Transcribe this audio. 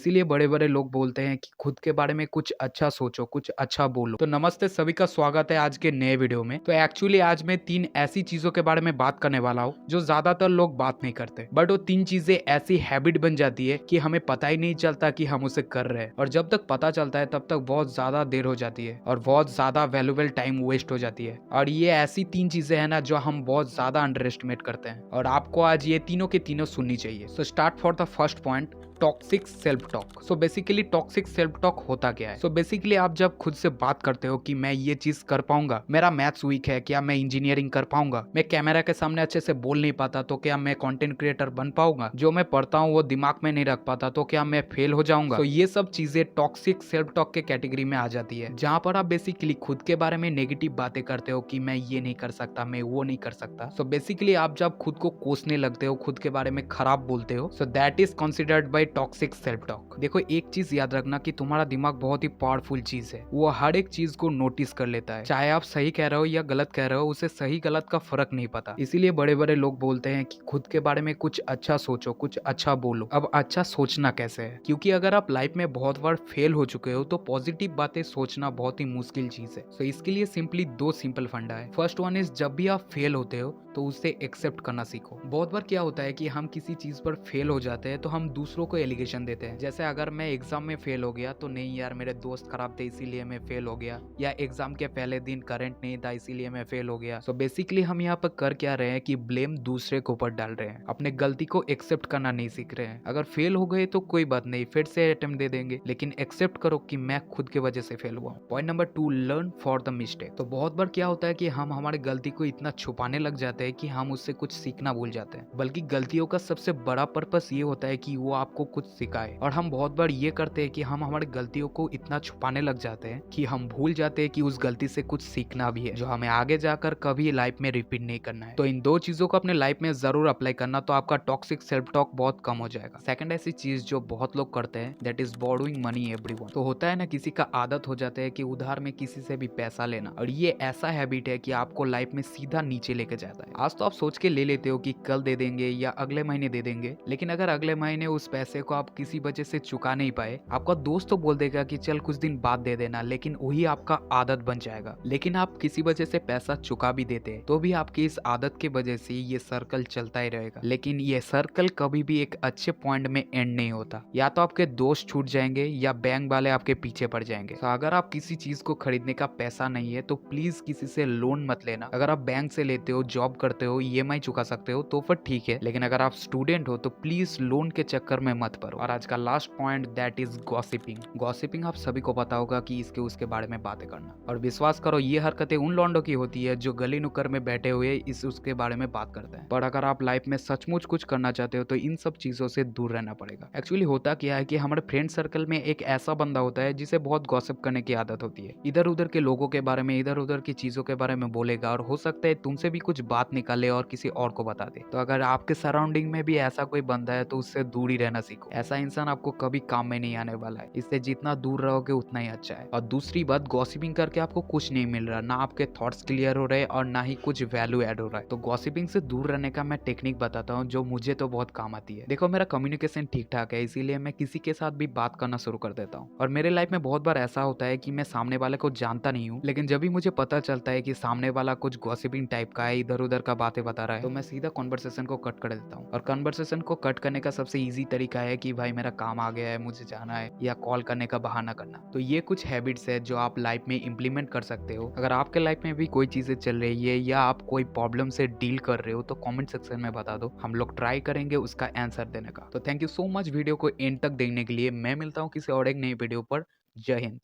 इसीलिए बड़े-बड़े लोग बोलते हैं कि खुद के बारे में कुछ अच्छा सोचो, कुछ अच्छा बोलो। तो नमस्ते सभी का स्वागत है आज के नए वीडियो में। तो एक्चुअली आज मैं 3 ऐसी चीज़ों के बारे में बात करने वाला हूँ, जो ज़्यादातर लोग बात नहीं करते। बट वो 3 चीज़ें ऐसी हैबिट बन जाती है कि हमें पता ही नहीं चलता कि हम उसे कर रहे हैं। और जब तक पता चलता है तब तक बहुत ज़्यादा देर हो जाती है और बहुत ज़्यादा वैल्यूएबल टाइम वेस्ट हो जाती है। और ये ऐसी 3 चीज़ें हैं ना जो हम बहुत ज़्यादा अंडर एस्टिमेट करते हैं। और आपको आज ये तीनों के तीनों सुननी चाहिए। So start for the first point, toxic self talk. So basically toxic self talk होता क्या है? सो बेसिकली आप जब खुद से बात करते हो कि मैं ये चीज कर पाऊंगा, मेरा मैथ्स वीक है, क्या मैं इंजीनियरिंग कर पाऊंगा, मैं कैमरा के सामने अच्छे से बोल नहीं पाता तो क्या मैं कंटेंट क्रिएटर बन पाऊंगा, जो मैं पढ़ता हूँ वो दिमाग में नहीं रख पाता तो क्या मैं फेल हो जाऊंगा। तो ये सब चीजें टॉक्सिक सेल्फ टॉक के कैटेगरी में आ जाती है, जहां पर आप बेसिकली खुद के बारे में नेगेटिव बातें करते हो कि मैं ये नहीं कर सकता, मैं वो नहीं कर सकता। सो बेसिकली आप जब खुद को कोसने लगते हो, खुद के बारे में खराब बोलते हो, so that is considered bye toxic self talk. देखो एक चीज याद रखना कि तुम्हारा दिमाग बहुत ही पावरफुल चीज है, वो हर एक चीज को नोटिस कर लेता है। चाहे आप सही कह रहे हो या गलत कह रहे हो, उसे सही गलत का फर्क नहीं पता। इसीलिए बड़े बड़े लोग बोलते हैं कि खुद के बारे में कुछ अच्छा सोचो, कुछ अच्छा बोलो। अब अच्छा सोचना कैसे है? क्योंकि अगर आप लाइफ में बहुत बार फेल हो चुके हो तो पॉजिटिव बातें सोचना बहुत ही मुश्किल चीज है। तो इसके लिए सिंपली 2 सिंपल फंडा है। फर्स्ट वन इज, जब भी आप फेल होते हो तो उसे एक्सेप्ट करना सीखो। बहुत बार क्या होता है कि हम किसी चीज पर फेल हो जाते हैं तो हम दूसरों को एलिगेशन देते हैं। जैसे अगर मैं एग्जाम में फेल हो गया तो नहीं यार, मेरे दोस्त खराब थे इसीलिए मैं फेल हो गया, या एग्जाम के पहले दिन करंट नहीं था इसीलिए मैं फेल हो गया। सो बेसिकली हम यहाँ पर कर क्या रहे हैं कि ब्लेम दूसरे के ऊपर डाल रहे हैं, अपने गलती को एक्सेप्ट करना नहीं सीख रहे हैं। अगर फेल हो गए तो कोई बात नहीं, फिर से अटेम्प्ट दे देंगे, लेकिन एक्सेप्ट करो कि मैं खुद के वजह से फेल हुआ। Point number 2, learn for the mistake. तो बहुत बार क्या होता है कि हम हमारी गलती को इतना छुपाने लग जाते हैं कि हम उससे कुछ सीखना भूल जाते हैं। बल्कि गलतियों का सबसे बड़ा पर्पस ये होता है कि वो आपको कुछ सिखाए। और हम बहुत बार ये करते हैं कि हम हमारी गलतियों को इतना छुपाने लग जाते हैं कि हम भूल जाते हैं कि उस गलती से कुछ सीखना भी है, जो हमें आगे जाकर कभी लाइफ में रिपीट नहीं करना है। तो इन 2 चीजों को अपने लाइफ में जरूर अप्लाई करना, तो आपका टॉक्सिक सेल्फ टॉक बहुत कम हो जाएगा। सेकंड ऐसी चीज जो बहुत लोग करते हैं, that is borrowing money everyone. तो होता है ना, किसी का आदत हो जाता है कि उधार में किसी से भी पैसा लेना, और ये ऐसा हैबिट है कि आपको लाइफ में सीधा नीचे लेके जाता है। आज तो आप सोच के ले लेते हो कि कल दे देंगे या अगले महीने दे देंगे, लेकिन अगर अगले महीने उस पैसे को आप किसी वजह से चुका नहीं पाए, आपका दोस्त तो बोल देगा कि चल कुछ दिन बाद दे देना, लेकिन वही आपका आदत बन जाएगा। लेकिन आप किसी वजह से पैसा चुका भी देते हैं तो भी आपकी इस आदत की वजह से ये सर्कल चलता ही रहेगा। लेकिन ये सर्कल कभी भी एक अच्छे पॉइंट में एंड नहीं होता। या तो आपके दोस्त छूट जाएंगे या बैंक वाले आपके पीछे पड़ जाएंगे। तो अगर आप किसी चीज को खरीदने का पैसा नहीं है तो प्लीज किसी से लोन मत लेना। अगर आप बैंक से लेते हो, जॉब करते हो, ईएमआई चुका सकते हो तो फिर ठीक है, लेकिन अगर आप स्टूडेंट हो तो प्लीज लोन के चक्कर में मत पड़ो। और आज का last point, that is gossiping. Gossiping आप सभी को पता होगा कि इसके उसके बारे में बातें करना। और विश्वास करो, ये हरकतें उन लॉन्डो की होती है जो गली नुक्कड़ में बैठे हुए इस उसके बारे में बात करते हैं। पर अगर आप लाइफ में सचमुच कुछ करना चाहते हो तो इन सब चीजों से दूर रहना पड़ेगा। एक्चुअली होता क्या है कि हमारे फ्रेंड सर्कल में एक ऐसा बंदा होता है जिसे बहुत गॉसिप करने की आदत होती है। इधर उधर के लोगों के बारे में, इधर उधर की चीजों के बारे में बोलेगा, और हो सकता है तुमसे भी कुछ बात निकाले और किसी और को बता दे। तो अगर आपके सराउंडिंग में भी ऐसा कोई बंदा है तो उससे दूर ही रहना सीखो। ऐसा इंसान आपको कभी काम में नहीं आने वाला है। इससे जितना दूर रहोगे उतना ही अच्छा है। और दूसरी बात, गॉसिपिंग करके आपको कुछ नहीं मिल रहा, ना आपके थॉट्स क्लियर हो रहे और ना ही कुछ वैल्यू ऐड हो रहा है। तो गॉसिपिंग से दूर रहने का मैं टेक्निक बताता हूँ जो मुझे तो बहुत काम आती है। देखो मेरा कम्युनिकेशन ठीक ठाक है, इसीलिए मैं किसी के साथ भी बात करना शुरू कर देता हूँ। और मेरे लाइफ में बहुत बार ऐसा होता है कि मैं सामने वाले को जानता नहीं हूँ, लेकिन जब भी मुझे पता चलता है कि सामने वाला कुछ गॉसिपिंग टाइप का है, इधर उधर का बातें बता रहा है, तो मैं सीधा कॉन्वर्सेशन को कट कर देता हूँ। और कन्वर्सेशन को कट करने का सबसे इजी तरीका है कि भाई मेरा काम आ गया है, मुझे जाना है, या कॉल करने का बहाना करना। तो ये कुछ हैबिट्स है जो आप लाइफ में इंप्लीमेंट कर सकते हो। अगर आपके लाइफ में भी कोई चीजें चल रही है या आप कोई प्रॉब्लम से डील कर रहे हो तो कमेंट सेक्शन में बता दो, हम लोग ट्राई करेंगे उसका आंसर देने का। तो thank you so much video को एंड तक देखने के लिए। मैं मिलता हूँ किसी और एक नई वीडियो पर। जय हिंद।